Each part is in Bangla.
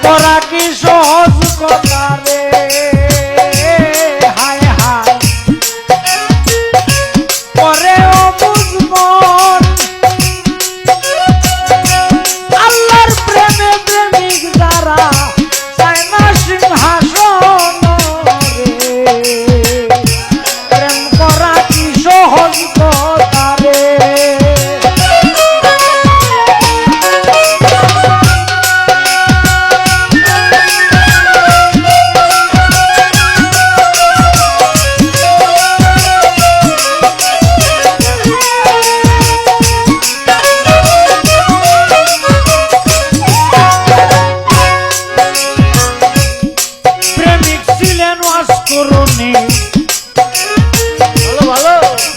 করা কি সহজ কথা রে, হায় হায় পরেও বুঝমন আল্লাহর প্রেমে প্রেমিক যারা চায় না সিংহাসন রে, প্রেম করা কি সহজ কথা রে।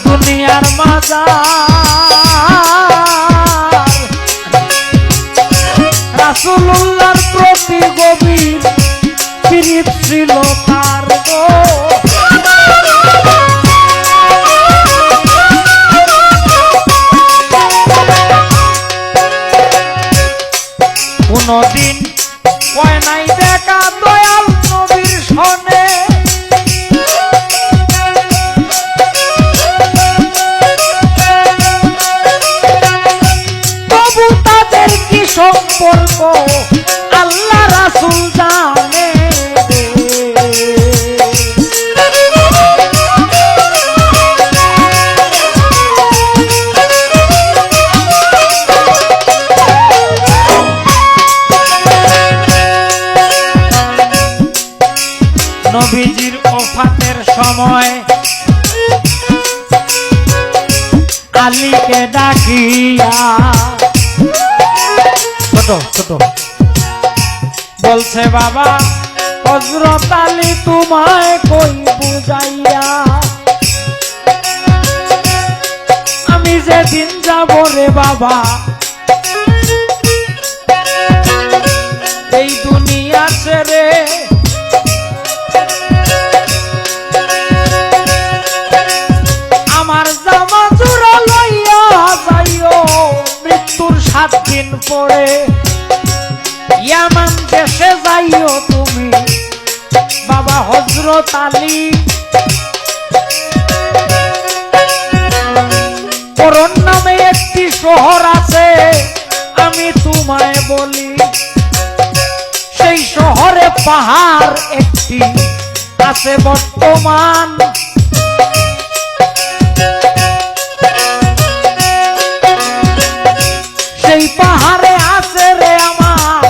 দুনিয়ার মাজার রাসূলুল্লাহর প্রতি গভীর প্রীত ছিল তার গো, কোনদিন কয় নাই দেখা দয়াল নবীর সনে, সম্পর্ক আল্লাহ রাসূল জানে নবীজির ওফাতের সময় আলীকে ডাকিয়া ছোট বলছে বাবা হযরত আলী তোমায় কই বুঝাইয়া, আমি যেদিন যাব রে বাবা এই দুনিয়া ছেড়ে, আমার জামা জোড়া লইয়া যাইও মৃত্যুর 7 দিন পরে, ইয়ামান দেশে যাইও তুমি বাবা হযরত আলী, করন নামে একটি শহর আছে আমি তোমায় বলি, সেই শহরে পাহাড় একটি আছে বর্তমান, সেই পাহাড়ে আছে রে আমার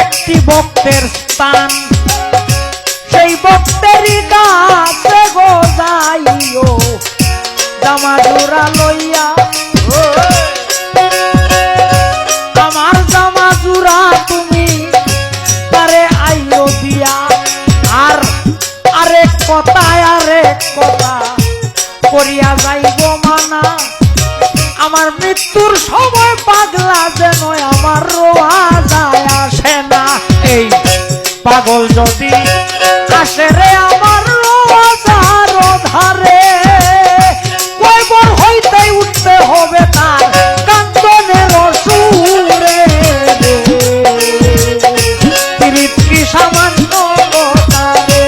একটি ভক্তের স্থান, সেই ভক্তেরই কাছে গো যাইও জামা জোড়া লইয়া, আমার জামা জোড়া তুমি তারে আইও দিয়া, আর আরেক কথা করিয়া যাইব মানা, আমার মৃত্যুর সময় পাগলা যেন আমার রোয়া যায় আসে না, এই পাগল যদি আসে রে আমার রোয়া যার ধারে, কয়বার হইতে উঠতে হবে তার কান্দনের সুরে, পীড়িত কি সামান্য কথা রে,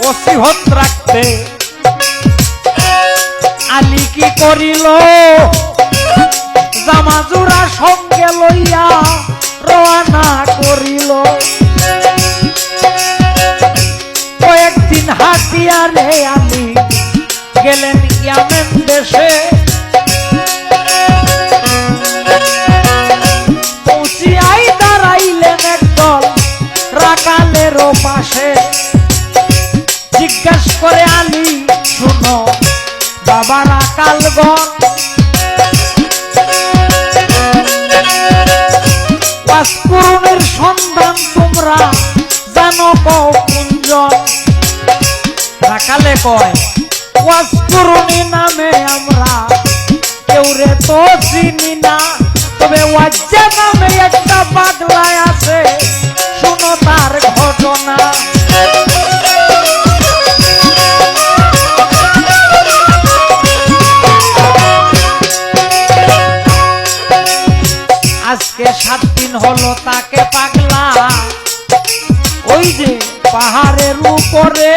নসিহত রাখতে আলী কি করিল, জামা জোড়া সঙ্গে লইয়া রওনা করিল, কয়েকদিন হাঁটিয়া রে আলী গেলেন ইয়ামেন দেশে, পৌঁছিয়াই দাঁড়াইলেন একদল রাখালেরও পাশে, জিজ্ঞাসা করে আলী শুনো বাবা রাখালগণ, ওয়াসপুরনের সন্ধান তোমরা জানো কুঞ্জন, রাখালে কয় ওয়াজকুরুনি নামে আমরা কেউ রে তো চিনি না, তবে ওয়াজ্জা নামে একটা পাগলায় আছে, শুনো তার ঘটনা। আজকে 7 দিন হলো তাকে পাগলা ওই যে পাহাড়ের উপরে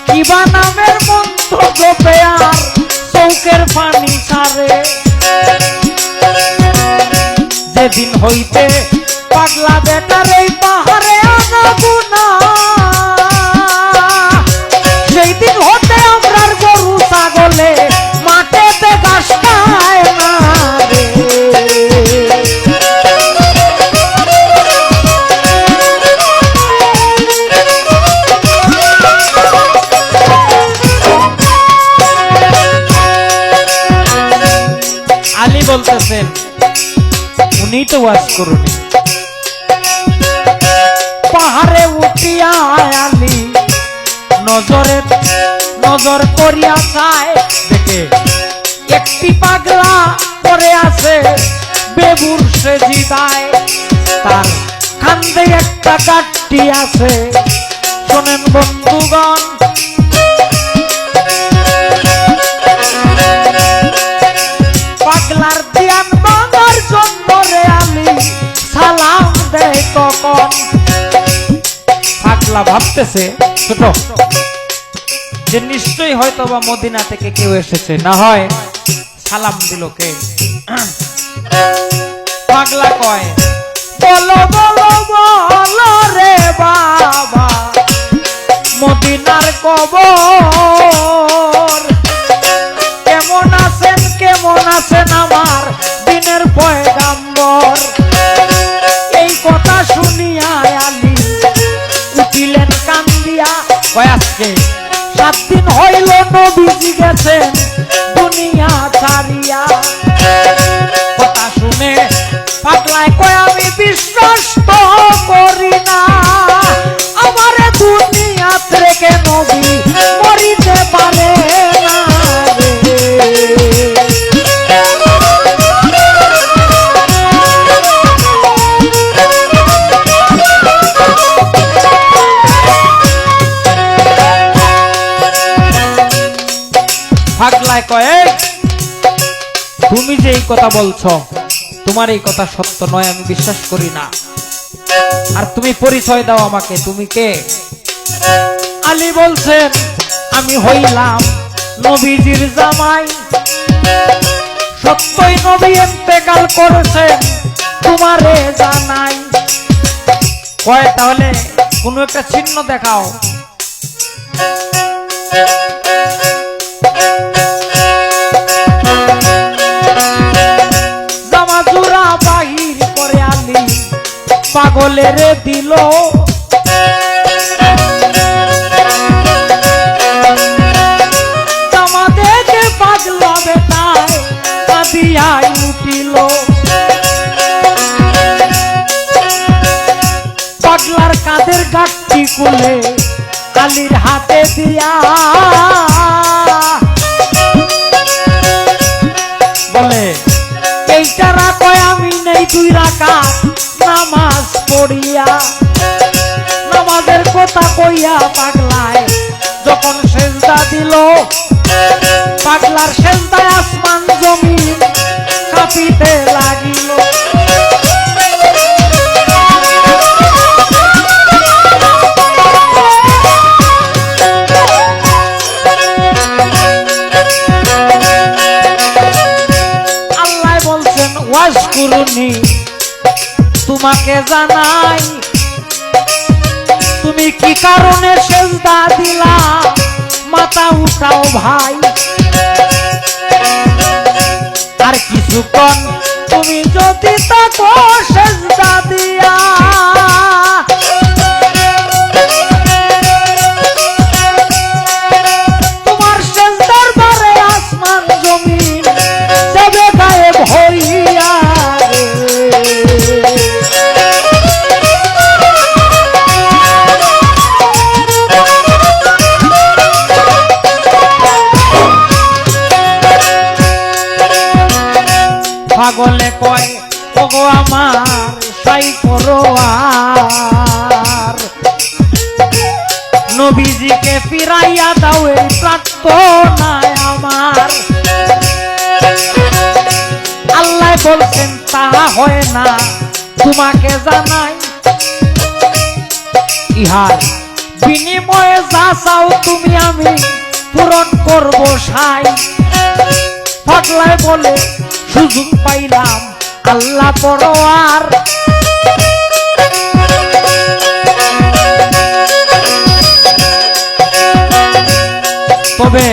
কিবা নামের মন্ত্র জপে আর চৌকের পানি ছাড়ে। যেদিন হইতে পাগলা বেটার এই পাহাড়ে আনাবো না, সেই দিন হতে আমরার গরু ছাগলে মাঠেতে ঘাস খায় না রে। আলী বলতেছেন, উনি তো ওয়াজকুরুনি। পাহাড়ে উঠিয়া আলী নজর করিয়া চায়, দেখে একটি পাগলা পড়ে আছে বেবুর সেজিদায়, তার কান্দে একটা কাঠটি আছে। শোনেন বন্ধুগণ, পাগলার ধ্যান ভাঙার জন্য রে আলী সালাম দেয় তখন। পাগলা ভাবতেছে ছোট যে নিশ্চয়ই হয়তো বা মদিনা থেকে কেউ এসেছে, না হয় সালাম দিল কে। পাগলা কয়, বলো বলো বলো রে বাবা মদিনার কবর, কেমন আছেন কেমন আছেন আমার দিনের পয়গাম্বর। এই কথা শুনিয়া আলী উঠিলেন কান্দিয়া, কয় আজকে 7 দিন হইল নবীজি গেছেন দুনিয়া ছাড়িয়া। কথা শুনে পাগলায় কয়, আমি বিশ্বাস তো করি না আমার দুনিয়া থেকে নবী মরিতে পারে না রে। পাগলায় কয়, তুমি যে এই কথা বলছো তোমার এই কথা সত্য নয়, আমি বিশ্বাস করি না। আর তুমি পরিচয় দাও আমাকে, তুমি কে? আলী বলছেন, আমি হইলাম নবীজির জামাই, সত্যই নবী ইন্তেকাল করেছেন তোমারে জানাই। কয় তাহলে কোনো একটা চিহ্ন দেখাও। জামাজুরা বাহির করে আলী পাগলের দিল, জামা দেখে পাগলা বেটায় কাঁদিয়াই উঠিল। পাগলার কাঁধের গাঁটটি খুলে আলীর হাতে দিয়া বলে, এইটা রাখয় আমি নেই 2 রাকাত নামাজ পড়িয়া। নামাজের কথা কইয়া পাগলায় যখন সেজদা দিল, পাগলার সেজদায় আসমান জমিন কাঁপিতে লাগিল। আল্লাহ বলছেন, ওয়াজকুরুনি তোমাকে জানাই, তুমি কি কারণে সেজদা দিলা মাথা উঠাও ভাই। আর কিছুক্ষণ তুমি যদি তাকো সেজদা দিয়া, তোমার সেজদার বারে আসমান জমিন যাবে গায়েব হইয়া। পাগলে কয় ওগো আমার সাই করো আর নবীজিকে ফিরাইয়া দাও এই প্রার্থনায় আমার। আল্লাহ বলছেন তা হয় না, তোমাকে জানাই ইহার বিনিময়ে যা চাও তুমি আমি পূরণ করব সাই। পাগলায় বলে সুযোগ পাইলাম আল্লাহ পরোয়ার। তবে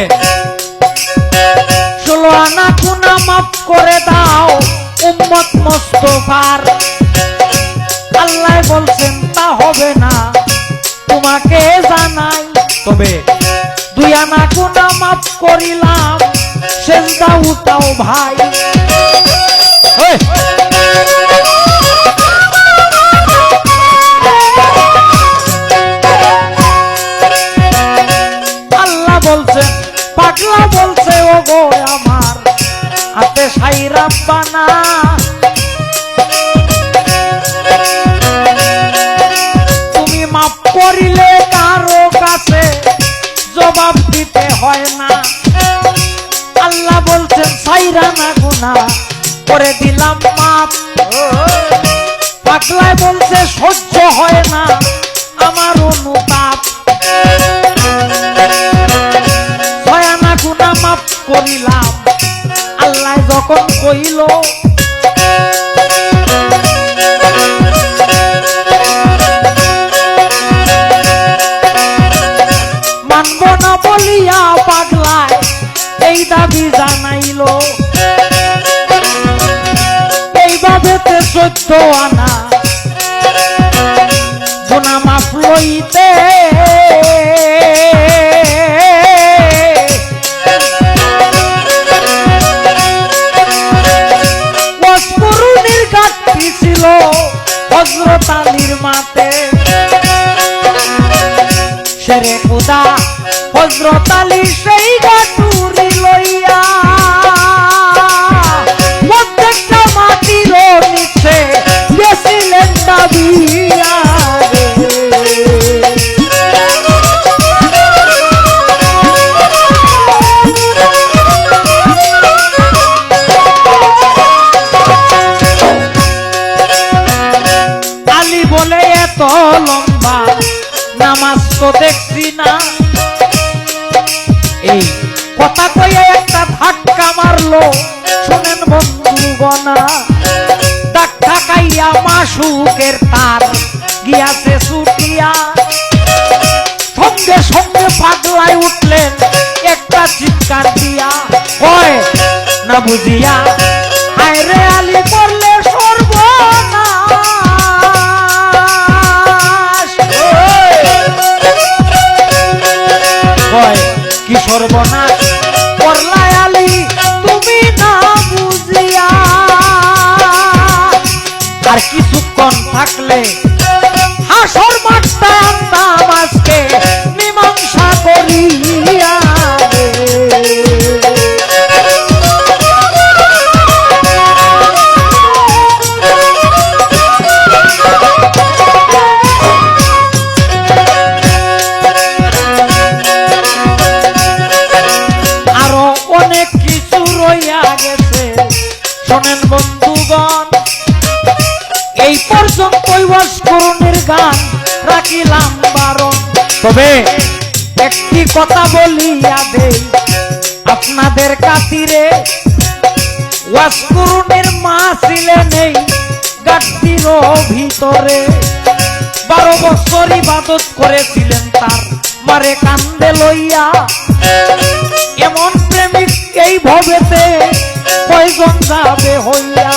16 আনা গুনাহ মাফ করে দাও উম্মত মুস্তাফার। আল্লাহ বলছেন তা হবে না, তোমাকে জানাই। তবে 2 আনা গুনাহ মাফ করিলাম, সেজদা উঠাও ভাই। আল্লাহ বলছেন পাগলা বলছে ওগো আমার হাতে সাই রাব্বানা। তুমি মাফ করিলে কারো কাছে জবাব দিতে হয় না। আল্লাহ বলছেন সাইরা না গুনাহ করে দিলাম মাপ। পাগলায় বলছে সহ্য হয় না আমার অনুতাপ। 6 আনা গুনাহ মাফ করিলাম, আল্লাহ যখন কইল মানব না বলিয়া পাগলায় এই দাবি জানাইল। এইভাবেতে 14 আনা গুনাহ মাফ লইতে ওয়াসপুরুনির ঘাটতি ছিল হযরত আলীর মাতে। শেরে খুদা হযরত আলী সেই ঘাটুরি লইয়া প্রত্যেকটা মাটির নিচে গেছিলেন দাবিয়া। আলী বলে এত লম্বা নামাজ তো দেখছি না। এই কথা কইয়া একটা ধাক্কা মারলো, শোনেন বন্ধুগণা। ধাক্কা খাইয়া মাসুকের তার গিয়াছে ছুটিয়া। সঙ্গে সঙ্গে পাগলায় উঠলেন একটা চিৎকার দিয়া, কয় না বুঝিয়া হায় রে আলী করলে সর্বনাশ। কয় কি সর্বনাশ করলাই আলী তুমি না বুঝিয়া। আর কিছুক্ষণ থাকলে হাসর মাঠটা আনতাম আজকে মীমাংসা করিয়া। আরো অনেক কিছু রইয়া গেছে, শোনেন বন্ধুগণ। এই পর্যন্তই ওয়াসকুরুনির গান রাখিলাম বারণ। তবে একটি কথা বলিয়া দেই আপনাদের খাতিরে, ওয়াসকুরুনির মা ছিলেন এই গাছটির ভিতরে। 12 বছর ইবাদত করেছিলেন তার মারে কান্দে লইয়া। এমন প্রেমিক এই ভবেতে কয়জন যাবে হইয়া।